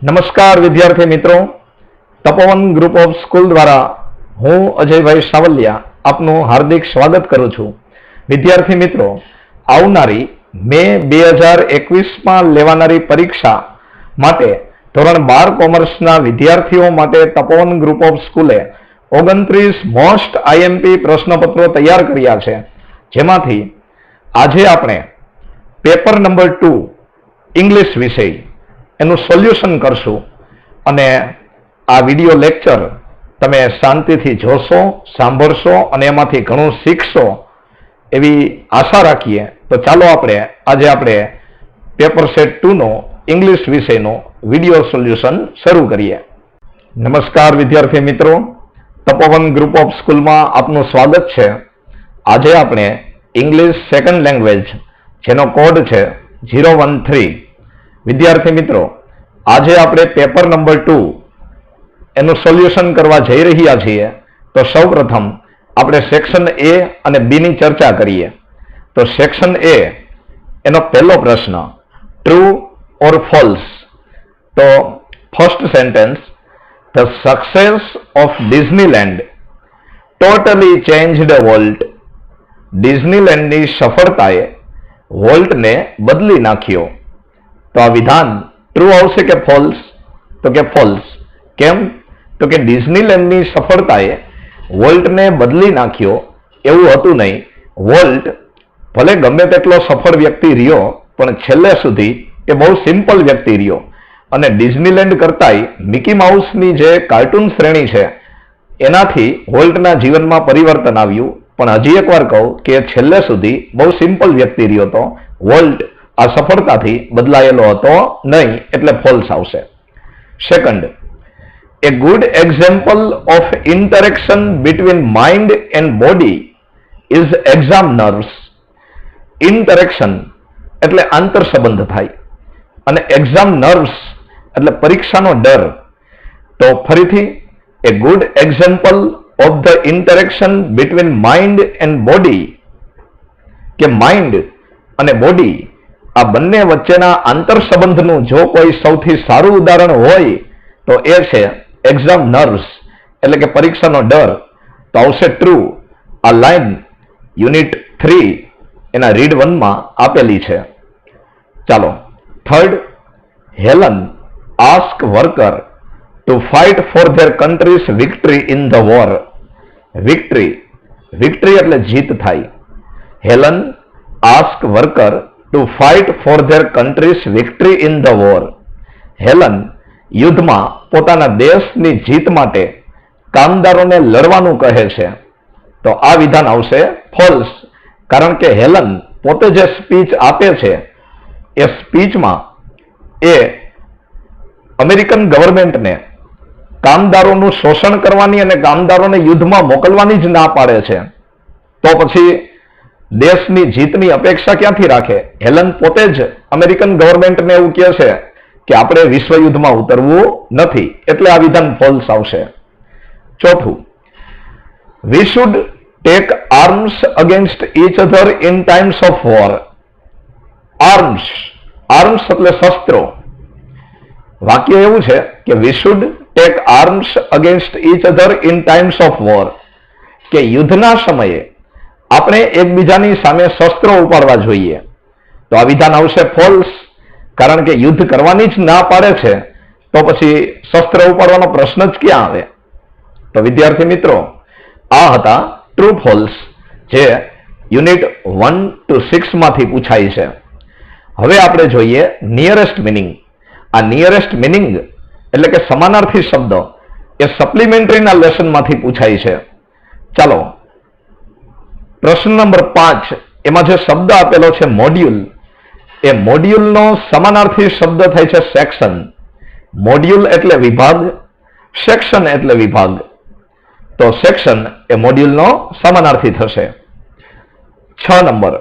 નમસ્કાર વિદ્યાર્થી મિત્રો, તપોવન ગ્રુપ ઓફ સ્કૂલ દ્વારા હું અજયભાઈ સાવલિયા આપનું હાર્દિક સ્વાગત કરું છું. વિદ્યાર્થી મિત્રો, આવનારી મે 2021માં લેવાનારી પરીક્ષા માટે ધોરણ 12 કોમર્સના વિદ્યાર્થીઓ માટે તપોવન ગ્રુપ ઓફ સ્કૂલે 29 મોસ્ટ આઈએમપી પ્રશ્નપત્રો તૈયાર કર્યા છે, જેમાંથી આજે આપણે પેપર નંબર 2 ઇંગ્લિશ વિષય એનું સોલ્યુશન કરશું. અને આ વિડિયો લેક્ચર તમે શાંતિથી જોશો, સાંભળશો અને એમાંથી ઘણું શીખશો એવી આશા રાખીએ. તો ચાલો આજે પેપર સેટ 2નો ઇંગ્લિશ વિષયનો વિડિયો સોલ્યુશન શરૂ કરીએ. નમસ્કાર વિદ્યાર્થી મિત્રો, તપોવન ગ્રુપ ઓફ સ્કૂલમાં આપનું સ્વાગત છે. આજે આપણે ઇંગ્લિશ સેકન્ડ લેંગ્વેજ જેનો કોડ છે 013. વિદ્યાર્થી મિત્રો, આજે આપણે પેપર નંબર 2 એનું સોલ્યુશન કરવા જઈ રહ્યા છીએ. તો સૌપ્રથમ આપણે સેક્શન એ અને બી ની ચર્ચા કરીએ. તો સેક્શન એ એનો પહેલો પ્રશ્ન, ટ્રુ ઓર ફોલ્સ. તો first sentence, the success of Disneyland totally changed Walt. ડિઝનીલેન્ડની સફળતાએ વોલ્ટને બદલી નાખ્યો. તો આ વિધાન ટ્રુ આવશે કે ફોલ્સ? તો કે ફોલ્સ. કેમ? તો કે ડિઝનીલેન્ડની સફળતાએ વોલ્ટને બદલી નાખ્યો એવું હતું નહીં. વોલ્ટ ભલે ગમે તેટલો સફળ વ્યક્તિ રહ્યો, પણ છેલ્લે સુધી એ બહુ સિમ્પલ વ્યક્તિ રહ્યો. અને ડિઝનીલેન્ડ કરતાંય મિકી માઉસની જે કાર્ટૂન શ્રેણી છે એનાથી વોલ્ટના જીવનમાં પરિવર્તન આવ્યું. પણ હજી એકવાર કહું કે છેલ્લે સુધી બહુ સિમ્પલ વ્યક્તિ રહ્યો હતો. વોલ્ટ આ સફળતાથી બદલાયેલો હતો નહીં, એટલે ફોલ્સ આવશે. Second, A good example of interaction between mind and body is exam nerves. Interaction એટલે આંતર સંબંધ થાય, અને એક્ઝામ નર્વ્સ એટલે પરીક્ષાનો ડર. તો ફરીથી, a good example of the interaction between mind and body, કે માઇન્ડ અને બોડી આ બંને વચ્ચેના આંતર સંબંધનું જો કોઈ સૌથી સારું ઉદાહરણ હોય તો એ છે એક્ઝામ નર્વ્સ, એટલે કે પરીક્ષાનો ડર. તો આવશે ટ્રુ. આ લાઈન યુનિટ 3 એના રીડ 1માં આપેલી છે. ચાલો third, Helen ask worker to fight for there countries victory in the war. Victory એટલે જીત થાય. Helen ask worker to fight for there countries victory in the war. Helen યુદ્ધમાં પોતાના દેશની જીત માટે કામદારોને લડવાનું કહે છે. તો આ વિધાન આવશે ફોલ્સ, કારણ કે હેલન પોતે જે સ્પીચ આપે છે એ સ્પીચમાં એ અમેરિકન ગવર્મેન્ટને કામદારોનું શોષણ કરવાની અને કામદારોને યુદ્ધમાં મોકલવાની જ ના પાડે છે. તો પછી દેશની જીતની અપેક્ષા ક્યાંથી રાખે? હેલન પોતે જ અમેરિકન ગવર્મેન્ટને એવું કહે છે કે આપણે વિશ્વયુદ્ધમાં ઉતરવું નથી, એટલે આ વિધાન ફોલ્સ આવશે. ચોથું, we should take arms against each other in times of war. Arms એટલે શસ્ત્રો. વાક્ય એવું છે કે we should take arms against each other in times of war, કે યુદ્ધના સમયે આપણે એકબીજાની સામે શસ્ત્રો ઉપાડવા જોઈએ. તો આ વિધાન આવશે ફોલ્સ, કારણ કે યુદ્ધ કરવાની જ ના પાડે છે, તો પછી શસ્ત્ર ઉપાડવાનો પ્રશ્ન જ ક્યાં આવે? તો વિદ્યાર્થી મિત્રો, આ હતા ટ્રુ ફોલ્સ, જે યુનિટ 1 to 6 માંથી પૂછાય છે. હવે આપણે જોઈએ નિયરેસ્ટ મિનિંગ. આ નિયરેસ્ટ મિનિંગ એટલે કે સમાનાર્થી શબ્દ એ સપ્લિમેન્ટરીના લેસનમાંથી પૂછાય છે. ચાલો, પ્રશ્ન નંબર 5 એમાં જે શબ્દ આપેલો છે મોડ્યુલ, એ મોડ્યુલનો સમાનાર્થી શબ્દ થાય છે સેક્શન. મોડ્યુલ એટલે વિભાગ, સેક્શન એટલે વિભાગ. તો સેક્શન એ મોડ્યુલનો સમાનાર્થી થશે. 6 નંબર,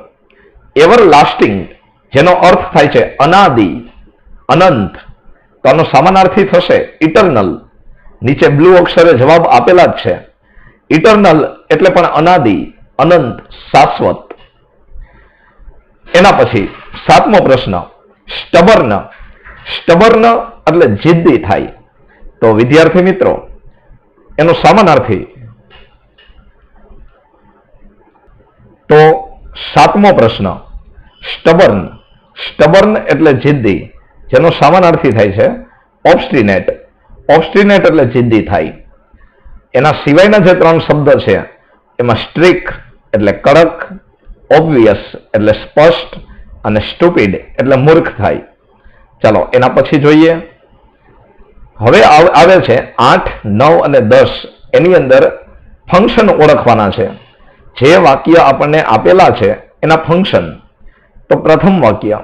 એવર લાસ્ટિંગ, જેનો અર્થ થાય છે અનાદિ, અનંત. તો આનો સમાનાર્થી થશે ઇટરનલ. નીચે બ્લુ અક્ષરે જવાબ આપેલા જ છે. ઇટરનલ એટલે પણ અનાદિ, અનંત, શાશ્વત. એના પછી 7મો પ્રશ્ન, સ્ટબર્ન. સ્ટબર્ન એટલે જિદ્દી થાય. તો વિદ્યાર્થી મિત્રો એનો સમાનાર્થી તો સાતમો પ્રશ્ન સ્ટબર્ન. સ્ટબર્ન એટલે જિદ્દી, જેનો સમાનાર્થી થાય છે ઓબ્સ્ટિનેટ. ઓબ્સ્ટિનેટ એટલે જિદ્દી થાય. એના સિવાયના જે ત્રણ શબ્દ છે એમાં સ્ટ્રિક એટલે કડક, ઓબ્વિયસ એટલે સ્પષ્ટ અને સ્ટુપિડ એટલે મૂર્ખ થાય. ચાલો એના પછી જોઈએ. હવે આવે છે 8, 9 અને 10. એની અંદર ફંક્શન ઓળખવાના છે. જે વાક્ય આપણને આપેલા છે એના ફંક્શન. તો પ્રથમ વાક્ય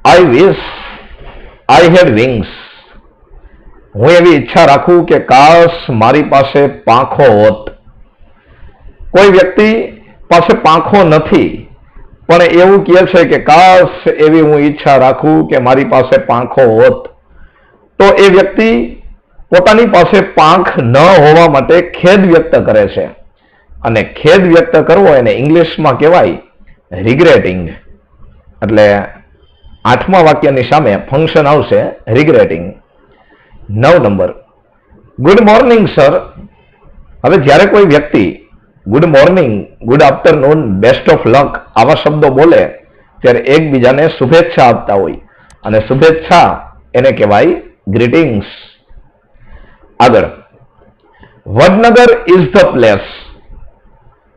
આઈ વિશ આઈ હેડ વિંગ્સ. હું એવી ઈચ્છા રાખું કે કાશ મારી પાસે પાંખો હોત. કોઈ વ્યક્તિ પાસે પાંખો નથી પણ એવું કહે છે કે કાશ એવી હું ઈચ્છા રાખું કે મારી પાસે પાંખો હોત. તો એ વ્યક્તિ પોતાની પાસે પાંખ ન હોવા માટે ખેદ વ્યક્ત કરે છે. અને ખેદ વ્યક્ત કરવો એને ઇંગ્લિશમાં કહેવાય રિગ્રેટિંગ. એટલે 8મા વાક્યની સામે ફંક્શન આવશે રિગ્રેટિંગ. 9 નંબર ગુડ મોર્નિંગ સર. હવે જ્યારે કોઈ વ્યક્તિ good morning, good afternoon, best of luck આવા શબ્દો બોલે ત્યારે એકબીજાને શુભેચ્છા આપતા હોય અને શુભેચ્છા એને કહેવાય ગ્રીટિંગ્સ. આગળ Vadnagar is the place.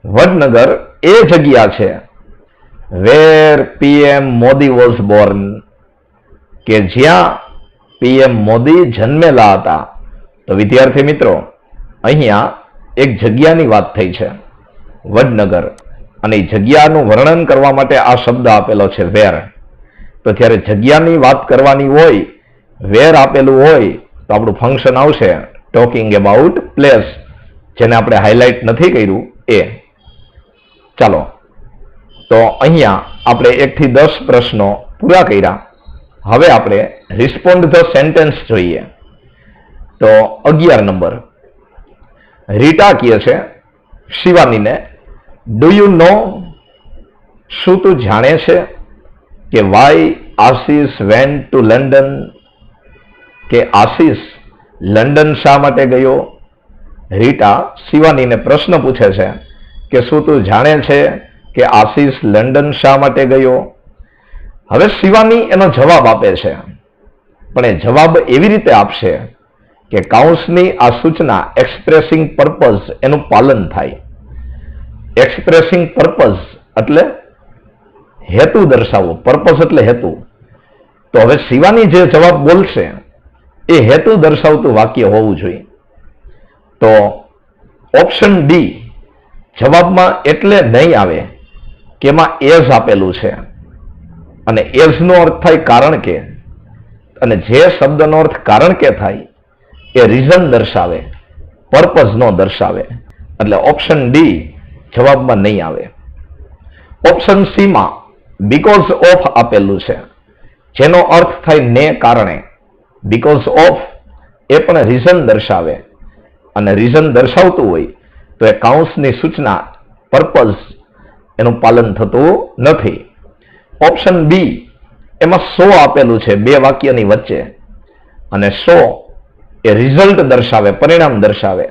Vadnagar એ જગ્યા છે where PM Modi was born, કે જ્યાં પીએમ મોદી જન્મેલા હતા. તો વિદ્યાર્થી મિત્રો અહીંયા એક જગ્યાની વાત થઈ છે વડનગર, અને એ જગ્યાનું વર્ણન કરવા માટે આ શબ્દ આપેલો છે વેર. તો જ્યારે જગ્યાની વાત કરવાની હોય, વેર આપેલું હોય તો આપણું ફંક્શન આવશે ટોકિંગ અબાઉટ પ્લેસ, જેને આપણે હાઇલાઇટ નથી કર્યું એ. ચાલો તો અહીંયા આપણે 1 થી 10 પ્રશ્નો પૂરા કર્યા. હવે આપણે રિસ્પોન્ડ ધ સેન્ટેન્સ જોઈએ. તો 11 નંબર રીટા કહે છે શિવાનીને, ડુ યુ નો, શું તું જાણે છે કે why Ashish went to London, કે આશિષ લંડન શા માટે ગયો. રીટા શિવાનીને પ્રશ્ન પૂછે છે કે શું તું જાણે છે કે આશિષ લંડન શા માટે ગયો. હવે શિવાની એનો જવાબ આપે છે, પણ એ જવાબ એવી રીતે આપશે કે કાઉન્સની આ સૂચના એક્સપ્રેસિંગ પર્પઝ એનું પાલન થાય. એક્સપ્રેસિંગ પર્પઝ એટલે હેતુ દર્શાવવો, પર્પઝ એટલે હેતુ. તો હવે શિવાની જે જવાબ બોલશે એ હેતુ દર્શાવતું વાક્ય હોવું જોઈએ. તો ઓપ્શન ડી જવાબમાં એટલે નહીં આવે કે એમાં એઝ આપેલું છે અને એઝનો અર્થ થાય કારણ કે, અને જે શબ્દનો અર્થ કારણ કે થાય એ રીઝન દર્શાવે, પર્પઝ નો દર્શાવે. એટલે ઓપ્શન ડી જવાબમાં નહીં આવે. ઓપ્શન સી માં બીકોઝ ઓફ આપેલું છે, જેનો અર્થ થાય ને કારણે. બીકોઝ ઓફ એ પણ રીઝન દર્શાવે, અને રીઝન દર્શાવતું હોય તો એ કાઉન્સની સૂચના પર્પઝ એનું પાલન થતું નથી. ઓપ્શન બી એમાં સો આપેલું છે બે વાક્યની વચ્ચે, અને સો એ રિઝલ્ટ દર્શાવે, પરિણામ દર્શાવે,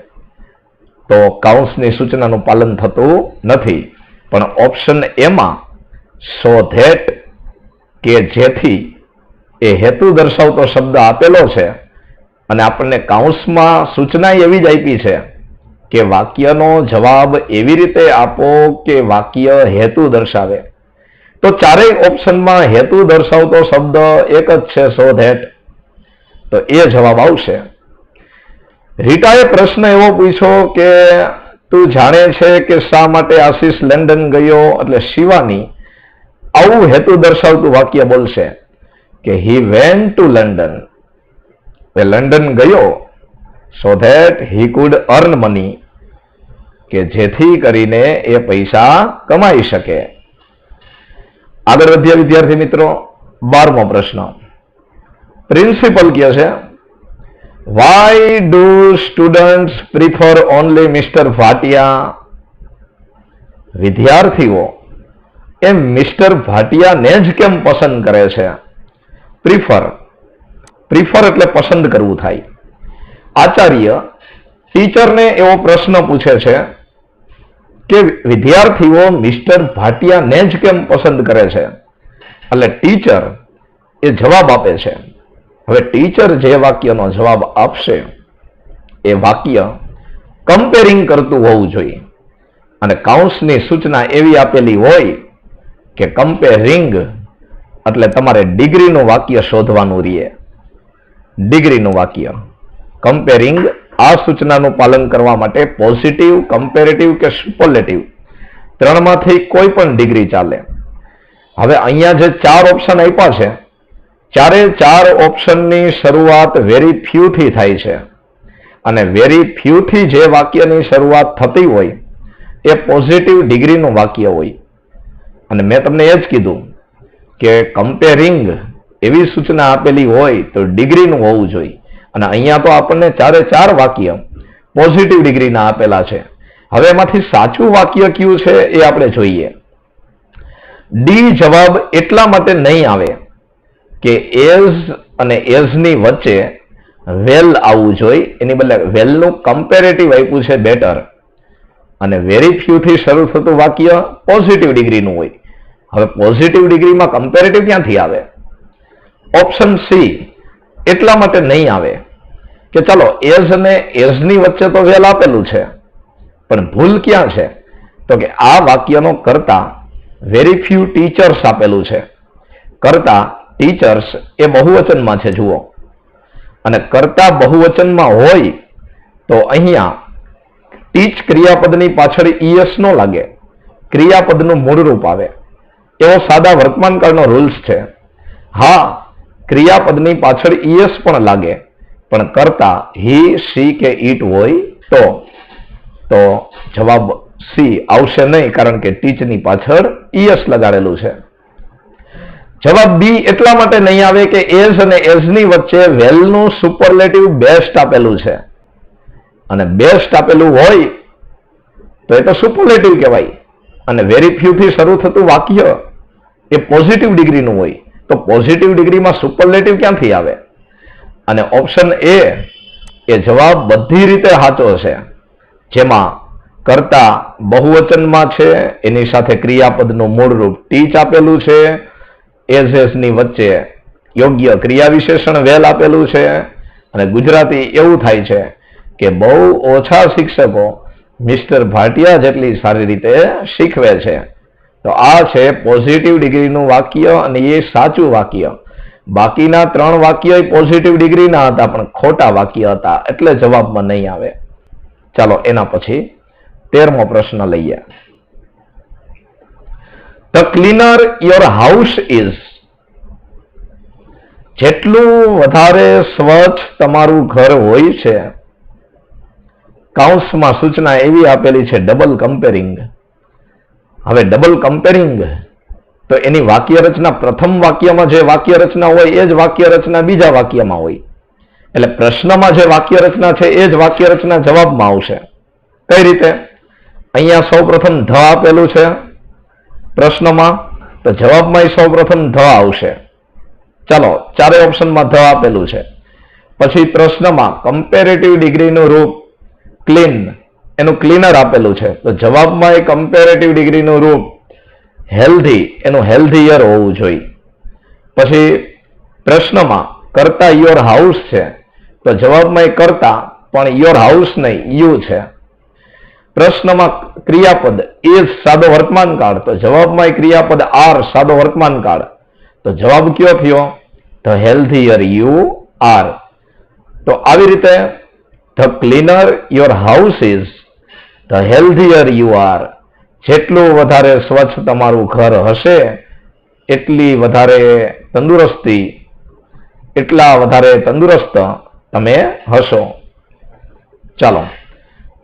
તો કાઉન્સની સૂચનાનું પાલન થતું નથી. પણ ઓપ્શન એમાં સો ધેટ, કે જેથી, એ હેતુ દર્શાવતો શબ્દ આપેલો છે અને આપણને કાઉન્સમાં સૂચના એવી જ આપી છે કે વાક્યનો જવાબ એવી રીતે આપો કે વાક્ય હેતુ દર્શાવે. તો ચારેય ઓપ્શનમાં હેતુ દર્શાવતો શબ્દ એક જ છે, સો ધેટ. તો એ જવાબ આવશે. રીટાએ પ્રશ્ન એવો પૂછ્યો કે તું જાણે છે કે શા માટે આશિષ લંડન ગયો, એટલે શિવાની આવું હેતુ દર્શાવતું વાક્ય બોલશે કે હી વેન્ટ ટુ લંડન, એ લંડન ગયો so that he could earn money, કે જેથી કરીને એ પૈસા કમાઈ શકે. આગળ વધ્યા વિદ્યાર્થી મિત્રો. 12મો પ્રશ્ન પ્રિન્સિપલ કહે છે why do students prefer only mister Bhatia. વિદ્યાર્થીઓ એ મિસ્ટર ભાટિયાને જ કેમ પસંદ કરે છે. પ્રિફર પ્રિફર એટલે પસંદ કરવું થાય. આચાર્ય ટીચરને એવો પ્રશ્ન પૂછે છે કે વિદ્યાર્થીઓ મિસ્ટર ભાટિયાને જ કેમ પસંદ કરે છે. એટલે ટીચર એ જવાબ આપે છે. હવે ટીચર જે વાક્યનો જવાબ આપશે એ વાક્ય કમ્પેરિંગ કરતું હોવું જોઈએ અને કૌંસની સૂચના એવી આપેલી હોય કે કમ્પેરિંગ એટલે તમારે ડિગ્રીનું વાક્ય શોધવાનું રહે. ડિગ્રીનું વાક્ય કમ્પેરિંગ આ સૂચનાનું પાલન કરવા માટે પોઝિટિવ, કમ્પેરેટિવ કે સુપરલેટિવ ત્રણમાંથી કોઈ પણ ડિગ્રી ચાલે. હવે અહીંયા જે 4 ઓપ્શન આપ્યા છે, ચારે 4 ઓપ્શનની શરૂઆત વેરી ફ્યુ થી થાય છે અને વેરી ફ્યુ થી જે વાક્યની શરૂઆત થતી હોય એ પોઝિટિવ ડિગ્રીનું વાક્ય હોય. અને મેં તમને એ જ કીધું કે કમ્પેરિંગ એવી સૂચના આપેલી હોય તો ડિગ્રીનું હોવું જોઈએ અને અહીંયા તો આપણને 4 વાક્ય પોઝિટિવ ડિગ્રીના આપેલા છે. હવે એમાંથી સાચું વાક્ય કયું છે એ આપણે જોઈએ. ડી જવાબ એટલા માટે નહીં આવે કે એઝ અને એઝની વચ્ચે વેલ આવવું જોઈએ, એની બદલે વેલનું કમ્પેરેટિવ આપ્યું છે બેટર અને વેરી ફ્યુ થી શરૂ થતું વાક્ય પોઝિટિવ ડિગ્રીનું હોય. હવે પોઝિટિવ ડિગ્રીમાં કમ્પેરેટિવ ક્યાંથી આવે? ઓપ્શન સી એટલા માટે નહીં આવે કે ચાલો એઝ અને એઝની વચ્ચે તો વેલ આપેલું છે પણ ભૂલ ક્યાં છે તો કે આ વાક્યનો કર્તા વેરી ફ્યુ ટીચર્સ આપેલું છે. કર્તા ટીચર્સ એ બહુવચનમાં છે જુઓ, અને કર્તા બહુવચનમાં હોય તો અહીંયા ટીચ ક્રિયાપદની પાછળ ઈએસ નો લાગે, ક્રિયાપદનું મૂળ રૂપ આવે. એવો સાદા વર્તમાનકાળનો રૂલ્સ છે. હા, ક્રિયાપદની પાછળ ઈએસ પણ લાગે પણ કર્તા હી, સી કે ઈટ હોય તો જવાબ સી આવશે નહીં, કારણ કે ટીચની પાછળ ઈએસ લગાડેલું છે. જવાબ બી એટલા માટે નહીં આવે કે એઝ અને એઝની વચ્ચે વેલનું સુપરલેટિવ બેસ્ટ આપેલું છે અને બેસ્ટ આપેલું હોય તો એ તો સુપરલેટિવ કહેવાય અને વેરી ફ્યુ થી શરૂ થતું વાક્ય એ પોઝિટિવ ડિગ્રીનું હોય તો પોઝિટિવ ડિગ્રીમાં સુપરલેટિવ ક્યાંથી આવે? અને ઓપ્શન એ જવાબ બધી રીતે સાચો છે, જેમાં કર્તા બહુવચનમાં છે, એની સાથે ક્રિયાપદનું મૂળ રૂપ ટીચ આપેલું છે, એઝ ની વચ્ચે યોગ્ય ક્રિયા વિશેષણ વેલ આપેલું છે અને ગુજરાતી એવું થાય છે કે બહુ ઓછા શિક્ષકો મિસ્ટર ભાટિયા જેટલી સારી રીતે શીખવે છે. તો આ છે પોઝિટિવ ડિગ્રીનું વાક્ય અને એ સાચું વાક્ય. બાકીના 3 વાક્ય પોઝિટિવ ડિગ્રીના હતા પણ ખોટા વાક્ય હતા, એટલે જવાબમાં નહીં આવે. ચાલો એના પછી 13મો પ્રશ્ન લઈએ. The cleaner your house is. જેટલું વધારે સ્વચ્છ તમારું ઘર હોય છે, કૌંસમાં સૂચના એવી આપેલી છે ડબલ કમ્પેરિંગ. હવે ડબલ કમ્પેરિંગ તો એની વાક્ય રચના પ્રથમ વાક્યમાં જે વાક્ય રચના હોય એ જ વાક્ય રચના બીજા વાક્યમાં હોય. એટલે પ્રશ્નમાં જે વાક્ય રચના છે એ જ વાક્ય રચના જવાબમાં આવશે. કઈ રીતે? અહીંયા સૌ પ્રથમ ધ આપેલું છે પ્રશ્નમાં, તો જવાબમાં સૌ પ્રથમ ધ આવશે. ચાલો 4 ઓપ્શનમાં ધ આપેલું છે. પછી પ્રશ્નમાં કમ્પેરેટિવ ડિગ્રીનું રૂપ ક્લીન, એનું ક્લીનર આપેલું છે તો જવાબમાં એ કમ્પેરેટિવ ડિગ્રીનું રૂપ હેલ્ધી, એનું હેલ્ધીયર હોવું જોઈએ. પછી પ્રશ્નમાં કર્તા યોર હાઉસ છે તો જવાબમાં એ કર્તા પણ યોર હાઉસ નહીં યુ છે. પ્રશ્નમાં ક્રિયાપદ ઇઝ સાદો વર્તમાનકાળ તો જવાબમાં એ ક્રિયાપદ આર સાદો વર્તમાનકાળ. તો જવાબ કયો થયો? The healthier you are. તો આવી રીતે the cleaner your house is, the healthier you are. જેટલું વધારે સ્વચ્છ તમારું ઘર હશે એટલી વધારે તંદુરસ્તી, એટલા વધારે તંદુરસ્ત તમે હશો. ચાલો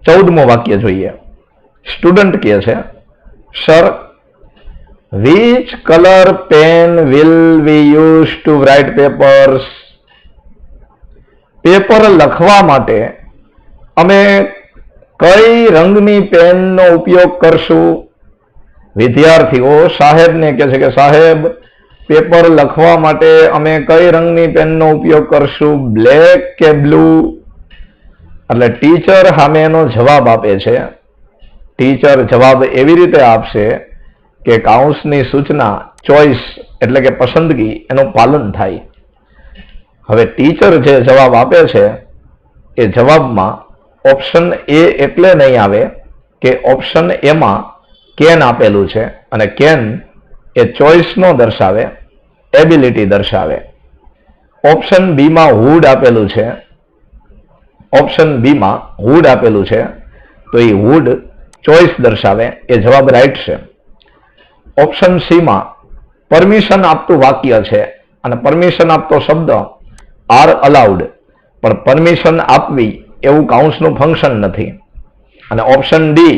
14મો વાક્ય જોઈએ. સ્ટુડન્ટ કહે છે, sir which colour pen will we use to write papers. Paper લખવા માટે અમે કઈ રંગની પેનનો ઉપયોગ કરશું? વિદ્યાર્થીઓ સાહેબને કહે છે કે સાહેબ પેપર લખવા માટે અમે કઈ રંગની પેનનો ઉપયોગ કરશું, બ્લેક કે બ્લુ? એટલે ટીચર સામે એનો જવાબ આપે છે. ટીચર જવાબ એવી રીતે આપશે કે કાઉન્સની સૂચના ચોઇસ એટલે કે પસંદગી એનું પાલન થાય. હવે ટીચર જે જવાબ આપે છે એ જવાબમાં ઓપ્શન એ એટલે નહીં આવે કે ઓપ્શન એમાં કેન આપેલું છે અને કેન એ ચોઇસ નો દર્શાવે, એબિલિટી દર્શાવે. ઓપ્શન બી માં વુડ આપેલું છે, ઓપ્શન બી માં વુડ આપેલું છે તો એ વુડ ચોઇસ દર્શાવે, એ જવાબ રાઈટ છે. ઓપ્શન સી માં પરમિશન આપતું વાક્ય છે અને પરમિશન આપતો શબ્દ આર અલાઉડ, પણ પરમિશન આપવી એવું કાઉન્સનું ફંક્શન નથી. અને ઓપ્શન ડી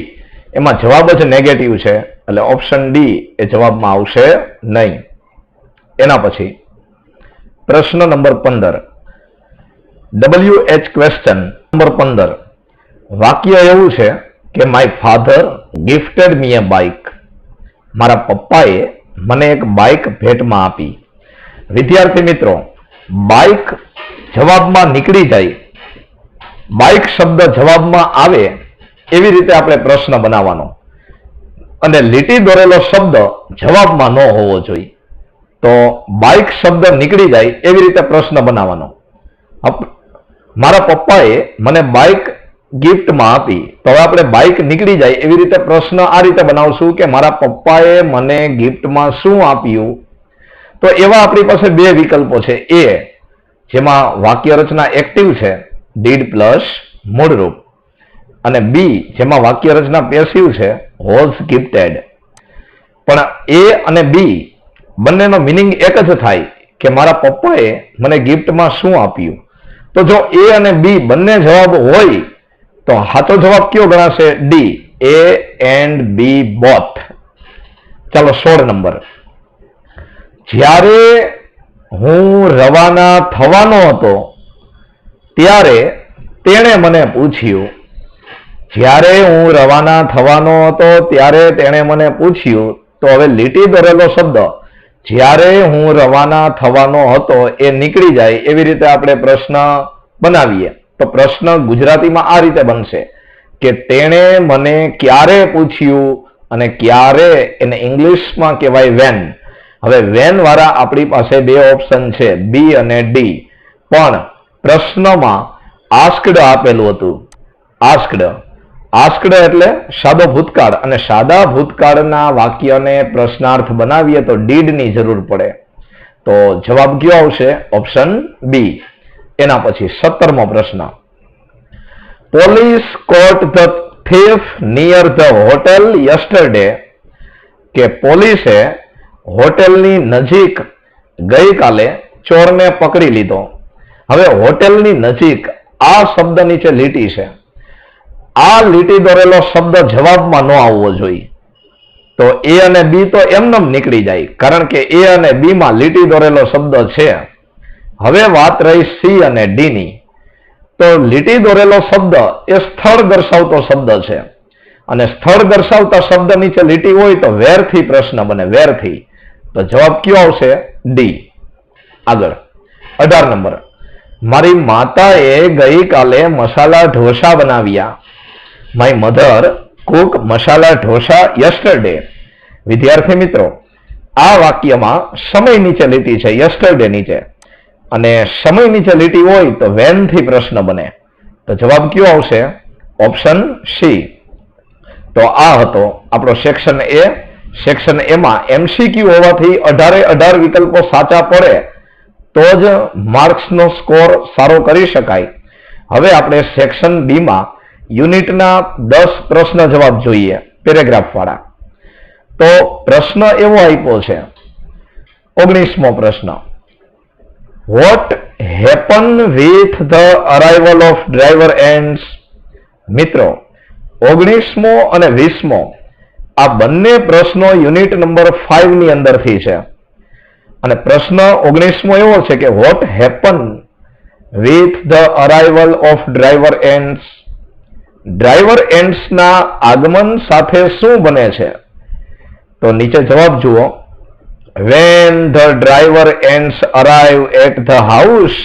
એમાં જવાબ જ નેગેટિવ છે એટલે ઓપ્શન ડી એ જવાબમાં આવશે નહીં. એના પછી પ્રશ્ન નંબર 15, WH ક્વેશ્ચન નંબર 15. વાક્ય એવું છે કે my father gifted me a bike. મારા પપ્પાએ મને એક બાઇક ભેટમાં આપી. વિદ્યાર્થી મિત્રો, બાઇક જવાબમાં નીકળી જાય, બાઇક શબ્દ જવાબમાં આવે એવી રીતે આપણે પ્રશ્ન બનાવવાનો અને લીટી દોરેલો શબ્દ જવાબમાં ન હોવો જોઈએ. તો બાઇક શબ્દ નીકળી જાય એવી રીતે પ્રશ્ન બનાવવાનો. મારા પપ્પાએ મને બાઇક ગિફ્ટમાં આપી, તો હવે આપણે બાઇક નીકળી જાય એવી રીતે પ્રશ્ન આ રીતે બનાવશું કે મારા પપ્પાએ મને ગિફ્ટમાં શું આપ્યું. તો એવા આપણી પાસે બે વિકલ્પો છે. એ જેમાં વાક્ય રચના એક્ટિવ છે, ડીડ પ્લસ મૂળરૂપ, અને બી જેમાં વાક્ય રચના પેસિવ છે, વોઝ ગિફ્ટેડ. પણ એ અને બી બંનેનો મિનિંગ એક જ થાય કે મારા પપ્પાએ મને ગિફ્ટમાં શું આપ્યું. તો જો એ અને બી બંને જવાબ હોય તો સાચો જવાબ કયો ગણાશે? D, A and B both. ચાલો 16 નંબર. જ્યારે હું રવાના થવાનો હતો ત્યારે તેણે મને પૂછ્યું. જ્યારે હું રવાના થવાનો હતો ત્યારે તેણે મને પૂછ્યું. તો હવે લીટી દોરેલો શબ્દ જ્યારે હું રવાના થવાનો હતો એ નીકળી જાય એવી રીતે આપણે પ્રશ્ન બનાવીએ. તો પ્રશ્ન ગુજરાતીમાં આ રીતે બનશે કે તેણે મને ક્યારે પૂછ્યું, અને ક્યારે એને ઇંગ્લિશમાં કહેવાય વેન. હવે વેન વાળા આપણી પાસે બે ઓપ્શન છે, બી અને ડી, પણ પ્રશ્નમાં આસ્કડ આપેલું હતું. આસ્કડ એટલે સાદો ભૂતકાળ, અને સાદા ભૂતકાળના વાક્યને પ્રશ્નાર્થ બનાવીએ તો ડીડ ની જરૂર પડે. તો જવાબ કયો આવશે? Option B. એના પછી 17મો પ્રશ્ન. Police caught the thief near the hotel yesterday. કે પોલીસે હોટેલની નજીક ગઈકાલે ચોરને પકડી લીધો. હવે હોટેલની નજીક આ શબ્દ નીચે લીટી છે. આ લીટી દોરેલો શબ્દ જવાબમાં ન આવવો જોઈએ. તો એ અને બી તો એમનેમ નીકળી જાય કારણ કે એ અને બી માં લીટી દોરેલો શબ્દ છે. હવે વાત રહી સી અને ડી ની. તો લીટી દોરેલો શબ્દ એ સ્થળ દર્શાવતો શબ્દ છે અને સ્થળ દર્શાવતા શબ્દ નીચે લીટી હોય તો વેરથી પ્રશ્ન બને, વેરથી. તો જવાબ કયો આવશે? ડી. આગળ 18 નંબર. મારી માતાએ ગઈકાલે મસાલા ઢોસા બનાવ્યા. My mother Cook masala dosa yesterday. વિદ્યાર્થી મિત્રો, આ વાક્યમાં સમય નીચે લીટી છે, યસ્ટરડે નીચે, અને સમય નીચે લીટી હોય તો વેન થી પ્રશ્ન બને. તો જવાબ કયો આવશે? Option C. તો આ હતો આપણો સેક્શન એ. સેક્શન એમાં એમસીક્યુ હોવાથી 18 વિકલ્પો સાચા પડે તો જ માર્ક્સનો સ્કોર સારો કરી શકાય. હવે આપણે સેક્શન બી માં યુનિટના 10 પ્રશ્ન જવાબ જોઈએ, પેરેગ્રાફ વાળા. તો પ્રશ્ન એવો આપ્યો છે, 19મો પ્રશ્ન. What happen with the arrival of driver ends. મિત્રો, 19મો અને 20મો આ બંને પ્રશ્નો યુનિટ નંબર 5 ની અંદરથી છે. અને પ્રશ્ન 19મો એવો છે કે what happen with the arrival of driver ants. Driver એન્ડ્સના આગમન સાથે શું બને છે? તો નીચે જવાબ જુઓ. when the driver ants arrive at the house,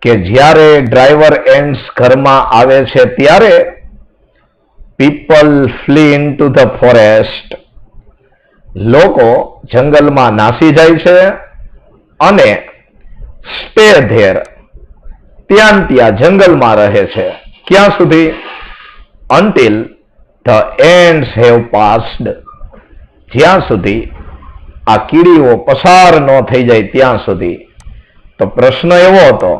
કે જ્યારે ડ્રાઈવર એન્ડ્સ ઘરમાં આવે છે ત્યારે people flee into the forest, લોકો જંગલમાં નાસી જાય છે અને stay there, ત્યાં જંગલમાં રહે છે ક્યાં સુધી? until the ants have passed, જ્યાં સુધી આ કીડીઓ પસાર ન થઈ જાય ત્યાં સુધી. તો પ્રશ્ન એવો હતો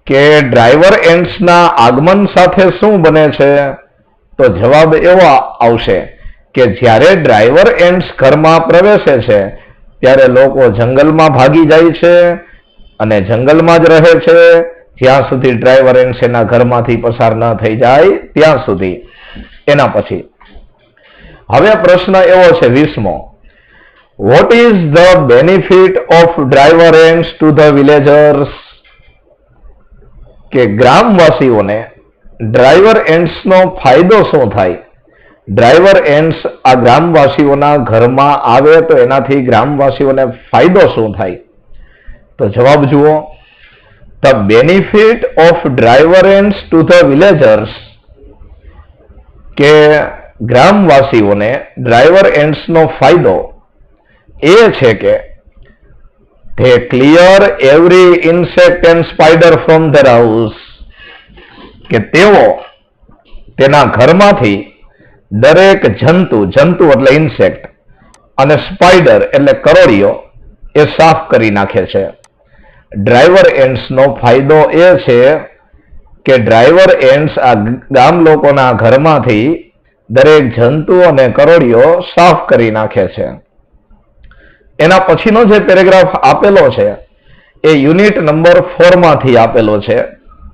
કે ડ્રાઈવર એન્ટ્સના આગમન સાથે શું બને છે? તો જવાબ એવો આવશે કે જ્યારે ડ્રાઈવર એન્ટ્સ ઘરમાં પ્રવેશે છે ત્યારે લોકો જંગલમાં ભાગી જાય છે અને જંગલમાં જ રહે છે જ્યાં સુધી ડ્રાઈવર એન્ટ્સ એના ઘરમાંથી પસાર ન થઈ જાય ત્યાં સુધી. એના પછી હવે પ્રશ્ન એવો છે 20મો. What is the benefit of driver ants to the villagers, કે ગ્રામવાસીઓને ડ્રાઈવર એન્ટ્સનો ફાયદો શું થાય? ડ્રાઈવર એન્ટ્સ આ ગ્રામવાસીઓના ઘરમાં આવે તો એનાથી ગ્રામવાસીઓને ફાયદો શું થાય? તો જવાબ જુઓ. The benefit of driver ants to the villagers, કે ગ્રામવાસીઓને ડ્રાઈવર એન્ટ્સનો ફાયદો એ છે કે they clear every insect and spider from their house, કે તેઓ તેના ઘરમાંથી દરેક જંતુ એટલે ઇન્સેક્ટ અને સ્પાઈડર એટલે કરોળીઓ એ સાફ કરી નાખે છે. ડ્રાઈવર એન્ટ્સનો ફાયદો એ છે કે ડ્રાઈવર એન્ટ્સ આ ગામ લોકોના ઘરમાંથી દરેક જંતુ અને કરોળીઓ સાફ કરી નાખે છે. એના પછીનો જે પેરેગ્રાફ આપેલો છે એ યુનિટ નંબર 4 માંથી આપેલો છે,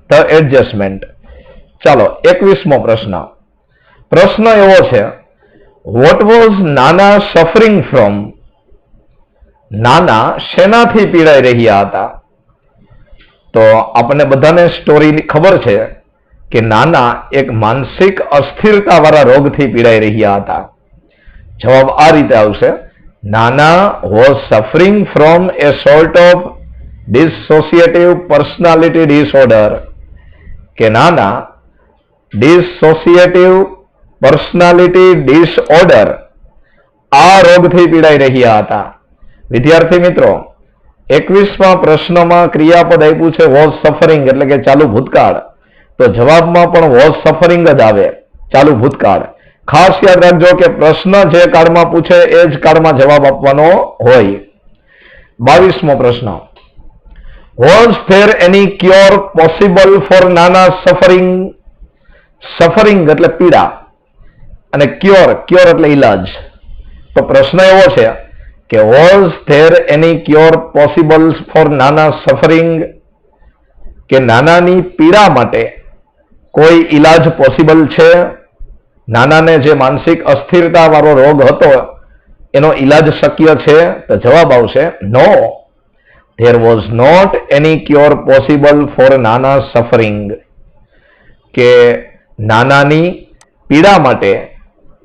ધ એડજસ્ટમેન્ટ. ચાલો 21મો પ્રશ્ન. પ્રશ્ન એવો છે, વોટ વોઝ નાના સફરિંગ ફ્રોમ, નાના શેનાથી પીડાઈ રહ્યા હતા? તો આપણને બધાને સ્ટોરી ખબર છે કે નાના એક માનસિક અસ્થિરતા વાળા રોગથી પીડાઈ રહ્યા હતા. જવાબ આ રીતે આવશે, Nana was suffering from a sort of dissociative personality disorder, કે નાના dissociative personality disorder આ રોગથી પીડાઈ રહ્યા હતા. વિદ્યાર્થી મિત્રો 21મા પ્રશ્નમાં ક્રિયાપદ આપ્યું છે was suffering એટલે કે ચાલુ ભૂતકાળ, તો જવાબમાં પણ was suffering જ આવે, ચાલુ ભૂતકાળ. ખાસ યાદ રાખજો કે પ્રશ્ન જે કાળમાં પૂછે એ જ કાળમાં જવાબ આપવાનો હોય. 22મો પ્રશ્ન. Was there any cure possible for Nana suffering? Suffering એટલે પીડા અને ક્યોર એટલે ઈલાજ. તો પ્રશ્ન એવો છે કે was there any cure possible for Nana suffering, કે નાનાની પીડા માટે કોઈ ઈલાજ પોસિબલ છે? નાનાને જે માનસિક અસ્થિરતા વાળો રોગ હતો એનો ઈલાજ શક્ય છે? તો જવાબ આવશે નો, there was not any cure possible for Nana suffering, કે નાનાની પીડા માટે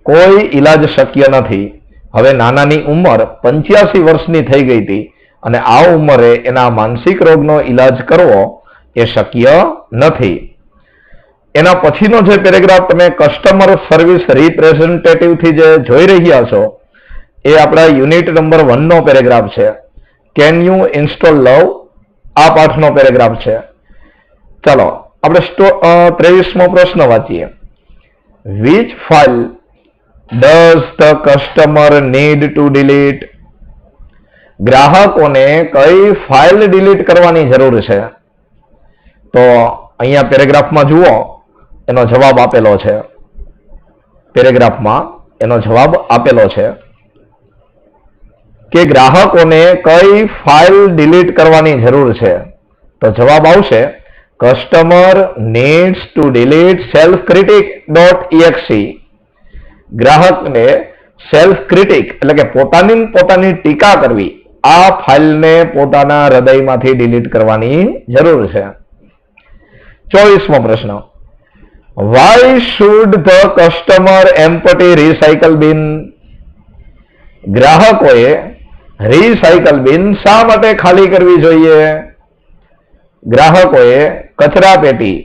કોઈ ઈલાજ શક્ય નથી. હવે નાનાની ઉંમર 85 વર્ષની થઈ ગઈ હતી અને આ ઉંમરે એના માનસિક રોગનો ઈલાજ કરવો એ શક્ય નથી. એના પછીનો જે પેરેગ્રાફ તમે કસ્ટમર સર્વિસ રિપ્રેઝેન્ટેટિવ થી જે જોઈ રહ્યા છો એ આપણા યુનિટ નંબર 1 નો પેરેગ્રાફ છે. કેન યુ ઇન્સ્ટોલ લવ આ પાઠનો પેરેગ્રાફ છે. ચાલો આપણે 23મો પ્રશ્ન વાંચીએ. Which file does the customer need to delete? ગ્રાહકોને કઈ ફાઇલ ડિલીટ કરવાની જરૂર છે? તો અહીંયા પેરેગ્રાફમાં જુઓ, એનો જવાબ આપેલો છે. પેરેગ્રાફમાં એનો જવાબ આપેલો છે કે ગ્રાહકોને કઈ ફાઇલ ડિલીટ કરવાની જરૂર છે? તો જવાબ આવશે customer needs two delete selfcritic.exe. ગ્રાહકને સેલ્ફ ક્રિટિક એટલે કે પોતાની ટીકા કરવી આ ફાઇલને પોતાના હૃદયમાંથી ડિલીટ કરવાની જરૂર છે. 24મો પ્રશ્ન. Why should the customer empty recycle bin? ગ્રાહકોએ રિસાયકલ બિન શા માટે ખાલી કરવી જોઈએ? ગ્રાહકોએ કચરા પેટી,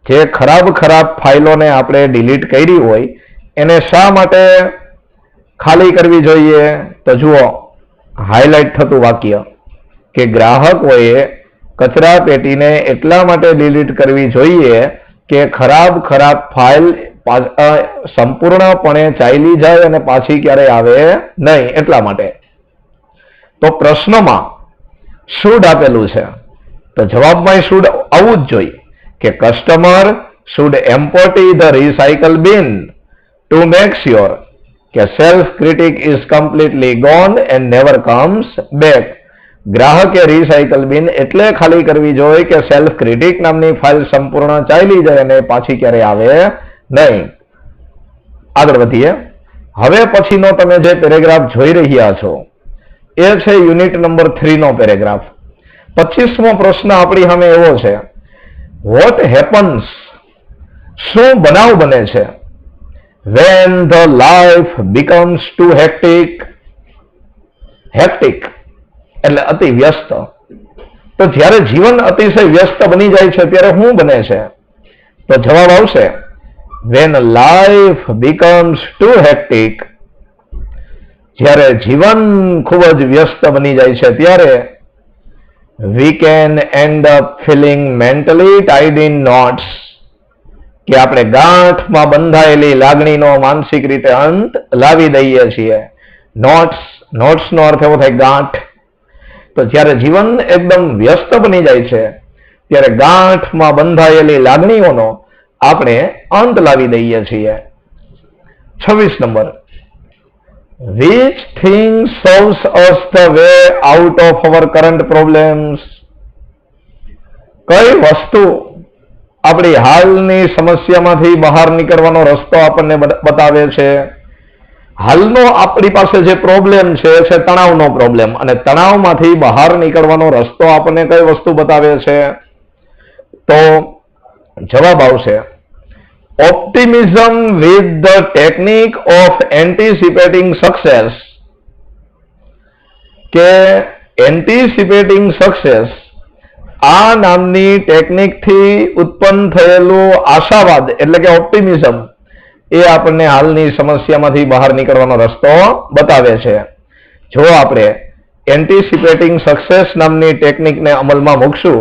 જે ખરાબ ફાઇલોને આપણે ડિલીટ કરી હોય એને શા માટે ખાલી કરવી જોઈએ? તો જુઓ હાઇલાઇટ થતું વાક્ય કે ગ્રાહકોએ કચરા પેટીને એટલા માટે ડિલીટ કરવી જોઈએ કે ખરાબ ફાઇલ સંપૂર્ણપણે ચાલી જાય અને પાછી ક્યારેય આવે નહીં, એટલા માટે. તો પ્રશ્નમાં શુડ આપેલું છે, તો જવાબમાં શુડ આવવું જ જોઈએ કે customer should empty the recycle bin to make sure કે self critic is completely gone and never comes back. ગ્રાહકે રિસાયકલ બિન એટલે ખાલી કરવી જોઈએ કે સેલ્ફ ક્રિટિક નામની ફાઇલ સંપૂર્ણ ચાલી જાય અને પાછી ક્યારેય આવે નહીં. આગળ વધીએ. હવે પછીનો તમે જે પેરેગ્રાફ જોઈ રહ્યા છો એ છે યુનિટ નંબર 3 નો પેરેગ્રાફ. 25મો પ્રશ્ન આપણી સામે એવો છે, વોટ હેપન્સ, શું બનાવ બને છે, when the life becomes too hectic. એટલે અતિ વ્યસ્ત. તો જ્યારે જીવન અતિશય વ્યસ્ત બની જાય છે ત્યારે શું બને છે? તો જવાબ આવશે when life becomes too hectic. જ્યારે જીવન ખૂબ જ વ્યસ્ત બની જાય છે ત્યારે we can end up feeling mentally tied in knots. કે આપણે ગાંઠમાં બંધાયેલી લાગણીનો માનસિક રીતે અંત લાવી દઈએ છીએ. નોટ્સનો અર્થ એવો થાય ગાંઠ. તો જ્યારે જીવન એકદમ વ્યસ્ત બની જાય છે ત્યારે ગાંઠમાં બંધાયેલી લાગણીઓનો આપણે અંત લાવી દઈએ છીએ. 26 number, which thing shows us the way out of our current problems. કઈ વસ્તુ આપણી હાલની સમસ્યામાંથી બહાર નીકળવાનો રસ્તો આપણને બતાવે છે? હાલનો આપણી પાસે જે પ્રોબ્લેમ છે તણાવનો પ્રોબ્લેમ, અને તણાવમાંથી બહાર નીકળવાનો રસ્તો આપણને કઈ વસ્તુ બતાવે છે? તો જવાબ આવશે optimism with the technique of anticipating success. કે એન્ટિસિપેટિંગ સક્સેસ આ નામની ટેકનિકથી ઉત્પન્ન થયેલું આશાવાદ એટલે કે ઓપ્ટિમિઝમ એ આપણને હાલની સમસ્યામાંથી બહાર નીકળવાનો રસ્તો બતાવે છે. જો આપણે એન્ટિસિપેટિંગ સક્સેસ નામની ટેકનિકને અમલમાં મૂકશું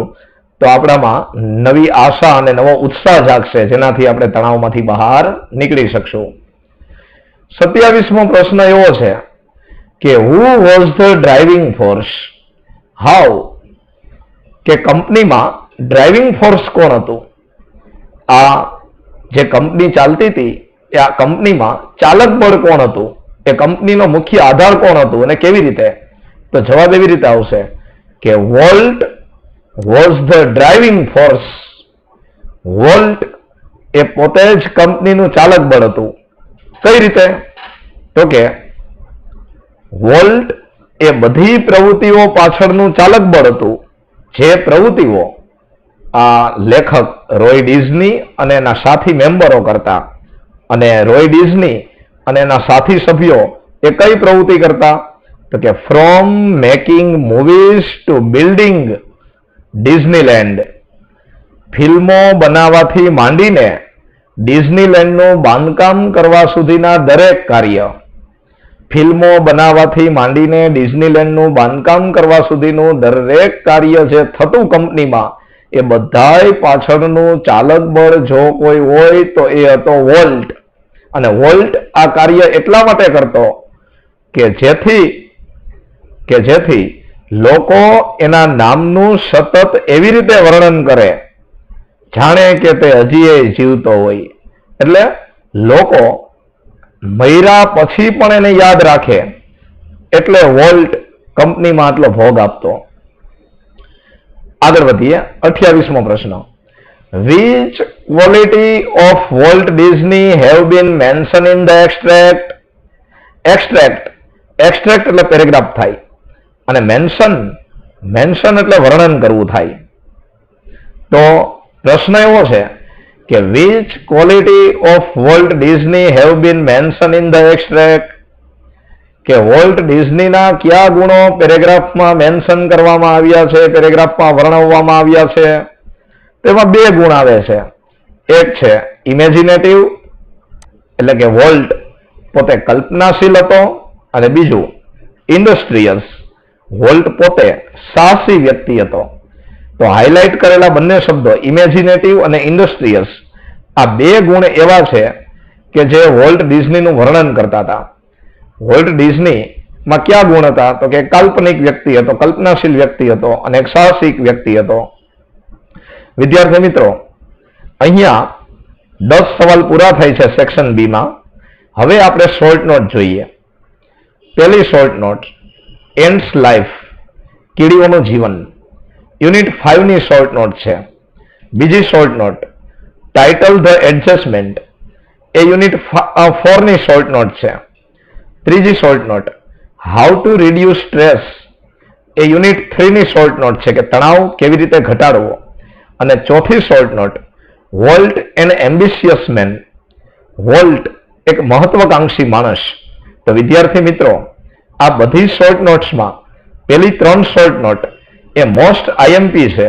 તો આપણામાં નવી આશા અને નવો ઉત્સાહ જાગશે, જેનાથી આપણે તણાવમાંથી બહાર નીકળી શકશું. 27મો પ્રશ્ન એવો છે કે who was the driving force. How, કે કંપનીમાં ડ્રાઇવિંગ ફોર્સ કોણ હતું? આ જે કંપની ચાલતી હતી એ આ કંપનીમાં ચાલક બળ કોણ હતું? એ કંપનીનો મુખ્ય આધાર કોણ હતું અને કેવી રીતે? તો જવાબ એવી રીતે આવશે કે Walt was the driving force. Walt એ પોતે જ કંપનીનું ચાલક બળ હતું. કઈ રીતે? તો કે વોલ્ટ એ બધી પ્રવૃત્તિઓ પાછળનું ચાલક બળ હતું. જે પ્રવૃત્તિઓ આ લેખક રોય ડિઝની અને એના સાથી મેમ્બરો કરતા, અને રોય ડિઝની અને એના સાથી સભ્યો એ કઈ પ્રવૃત્તિ કરતા? તો કે from making movies to building Disneyland. ફિલ્મો બનાવવાથી માંડીને ડિઝનીલેન્ડનું બાંધકામ કરવા સુધીના દરેક કાર્ય. ફિલ્મો બનાવવાથી માંડીને ડિઝનીલેન્ડનું બાંધકામ કરવા સુધીનું દરેક કાર્ય જે થતું કંપનીમાં એ બધાય પાછળનું ચાલક બળ જો કોઈ હોય તો એ હતો વોલ્ટ. અને વોલ્ટ આ કાર્ય એટલા માટે કરતો કે જેથી લોકો એના નામનું સતત એવી રીતે વર્ણન કરે જાણે કે તે હજી જીવતો હોય. એટલે લોકો મર્યા પછી પણ એને યાદ રાખે, એટલે વોલ્ટ કંપનીમાં આટલો ભોગ આપતો. આગળ વધીએ. 28મો પ્રશ્ન, which quality of Walt Disney have been mentioned in the extract. Extract એટલે પેરેગ્રાફ થાય અને મેન્શન એટલે વર્ણન કરવું થાય. તો પ્રશ્ન એવો છે કે which quality of Walt Disney have been mentioned in the extract. કે વોલ્ટ ડિઝનીના કયા ગુણો પેરેગ્રાફમાં મેન્શન કરવામાં આવ્યા છે, પેરેગ્રાફમાં વર્ણવવામાં આવ્યા છે. તેમાં બે ગુણ આવે છે. એક છે ઇમેજિનેટિવ, એટલે કે વોલ્ટ પોતે કલ્પનાશીલ હતો, અને બીજું ઇન્ડસ્ટ્રીયસ, વોલ્ટ પોતે સાહસી વ્યક્તિ હતો. તો હાઇલાઇટ કરેલા બંને શબ્દો ઇમેજિનેટિવ અને ઇન્ડસ્ટ્રીયસ, આ બે ગુણ એવા છે કે જે વોલ્ટ ડિઝનીનું વર્ણન કરતા હતા. વોલ્ટ ડિઝનીમાં કયા ગુણ હતા? તો કે કાલ્પનિક વ્યક્તિ હતો, કલ્પનાશીલ વ્યક્તિ હતો અને એક સાહસિક વ્યક્તિ હતો. વિદ્યાર્થી મિત્રો, અહીંયા 10 સવાલ પૂરા થાય છે સેક્શન બી માં. હવે આપણે શોર્ટ નોટ જોઈએ. પહેલી શોર્ટ નોટ એન્ડ્સ લાઈફ, કીડીઓનું જીવન, યુનિટ 5 ની શોર્ટ નોટ છે. બીજી short note title the adjustment, A unit 4 ની શોર્ટ નોટ છે. ત્રીજી short note how to reduce stress, A unit 3 ની શોર્ટ નોટ છે કે તણાવ કેવી રીતે ઘટાડવો. અને ચોથી short note Walt an ambitious man, Walt એક મહત્વકાંક્ષી માણસ. તો વિદ્યાર્થી મિત્રો, આ બધી શોર્ટ નોટ્સમાં પેલી 3 શોર્ટ નોટ એ મોસ્ટ આઈએમપી છે.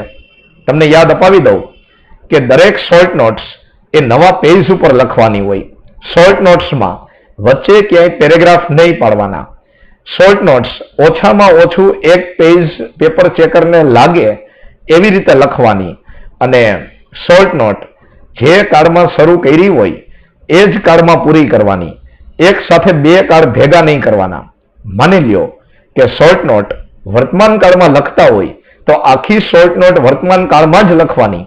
તમને યાદ અપાવી દઉં કે દરેક શોર્ટ નોટ્સ એ નવા પેજ ઉપર લખવાની હોય. શોર્ટ નોટ્સમાં વચ્ચે ક્યાંય પેરેગ્રાફ નહીં પાડવાના. શોર્ટ નોટ્સ ઓછામાં ઓછું એક પેજ પેપર ચેકરને લાગે એવી રીતે લખવાની. અને શોર્ટ નોટ જે કાળમાં શરૂ કરી હોય એ જ કાળમાં પૂરી કરવાની. એક સાથે બે કાળ ભેગા નહીં કરવાના. માની લ્યો કે શોર્ટ નોટ વર્તમાન કાળમાં લખતા હોય તો આખી શોર્ટ નોટ વર્તમાન કાળમાં જ લખવાની,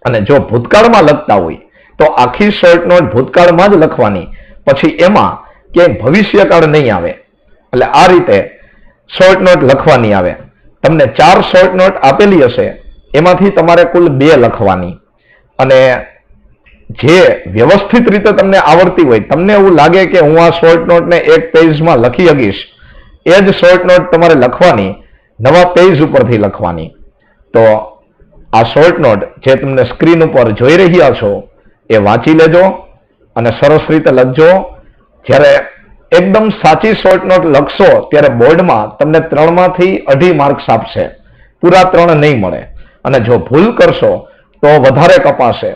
અને જો ભૂતકાળમાં લખતા હોય તો આખી શોર્ટ નોટ ભૂતકાળમાં જ લખવાની. પછી એમાં ક્યાંય ભવિષ્યકાળ નહીં આવે. એટલે આ રીતે શોર્ટ નોટ લખવાની આવે. તમને 4 શોર્ટ નોટ આપેલી હશે, એમાંથી તમારે કુલ 2 લખવાની. અને જે વ્યવસ્થિત રીતે તમને આવડતી હોય, તમને એવું લાગે કે હું આ શોર્ટ નોટને એક પેજમાં લખી શકીશ, એ જ શોર્ટ નોટ તમારે લખવાની, નવા પેજ ઉપરથી લખવાની. તો આ શોર્ટ નોટ જે તમને સ્ક્રીન ઉપર જોઈ રહ્યા છો એ વાંચી લેજો અને સરસ રીતે લખજો. જ્યારે એકદમ સાચી શોર્ટ નોટ લખશો ત્યારે બોર્ડમાં તમને 3 માંથી 2.5 માર્ક્સ આપશે, પૂરા 3 નહીં મળે. અને જો ભૂલ કરશો તો વધારે કપાશે.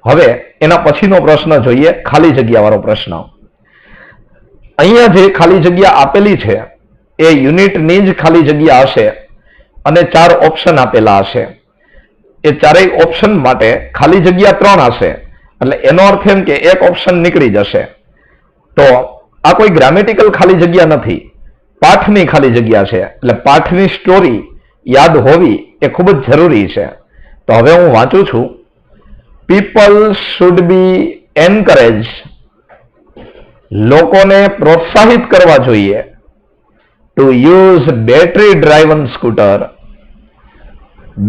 હવે એના પછીનો પ્રશ્ન જોઈએ, ખાલી જગ્યા વાળો પ્રશ્ન. અહીંયા જે ખાલી જગ્યા આપેલી છે એ યુનિટની જ ખાલી જગ્યા હશે અને 4 ઓપ્શન આપેલા હશે. એ ચારેય ઓપ્શન માટે ખાલી જગ્યા 3 હશે. એટલે એનો અર્થ એમ કે એક ઓપ્શન નીકળી જશે. તો આ કોઈ ગ્રામેટિકલ ખાલી જગ્યા નથી, પાઠની ખાલી જગ્યા છે. એટલે પાઠની સ્ટોરી યાદ હોવી એ ખૂબ જ જરૂરી છે. તો હવે હું વાંચું છું. પીપલ શુડ બી એન્કરેજ, લોકોને પ્રોત્સાહિત કરવા જોઈએ to use battery driven scooter,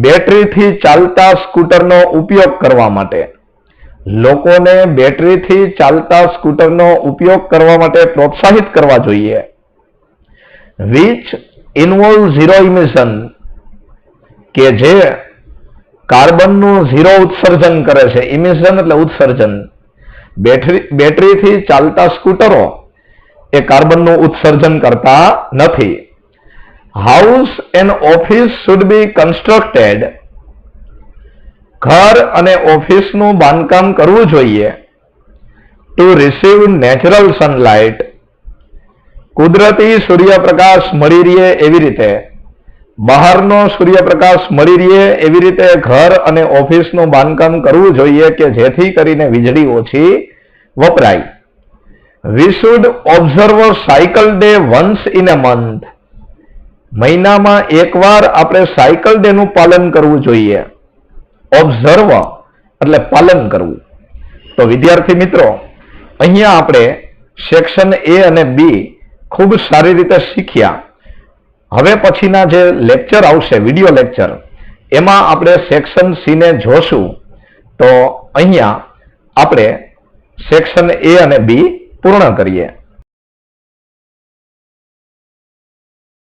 બેટરીથી ચાલતા સ્કૂટરનો ઉપયોગ કરવા માટે. લોકોને બેટરીથી ચાલતા સ્કૂટરનો ઉપયોગ કરવા માટે પ્રોત્સાહિત કરવા જોઈએ. વિચ ઇન્વોલ્વ ઝીરો ઇમિશન, કે જે કાર્બનનું 0 ઉત્સર્જન કરે છે. ઇમિશન એટલે ઉત્સર્જન. બેટરીથી ચાલતા સ્કૂટરો એ કાર્બનનું ઉત્સર્જન કરતા નથી. House and office should be constructed, ઘર અને ઓફિસનું બાંધકામ કરવું જોઈએ ટુ રિસીવ નેચરલ સનલાઇટ, કુદરતી સૂર્યપ્રકાશ મળી રહે એવી રીતે, બહારનો સૂર્યપ્રકાશ મળી રહે એવી રીતે ઘર અને ઓફિસનું બાંધકામ કરવું જોઈએ કે જેથી કરીને વીજળી ઓછી વપરાય. We should observe cycle day once in a month, મહિનામાં એકવાર આપણે સાયકલ ડે નું પાલન કરવું જોઈએ. ઓબ્ઝર્વ એટલે પાલન કરવું. તો વિદ્યાર્થી મિત્રો, અહીંયા આપણે સેક્શન એ અને બી ખૂબ સારી રીતે શીખ્યા. હવે પછીના જે લેક્ચર આવશે, વિડીયો લેક્ચર, એમાં આપણે સેક્શન સી ને જોશું. તો અહીંયા આપણે સેક્શન એ અને બી પૂર્ણ કરીએ.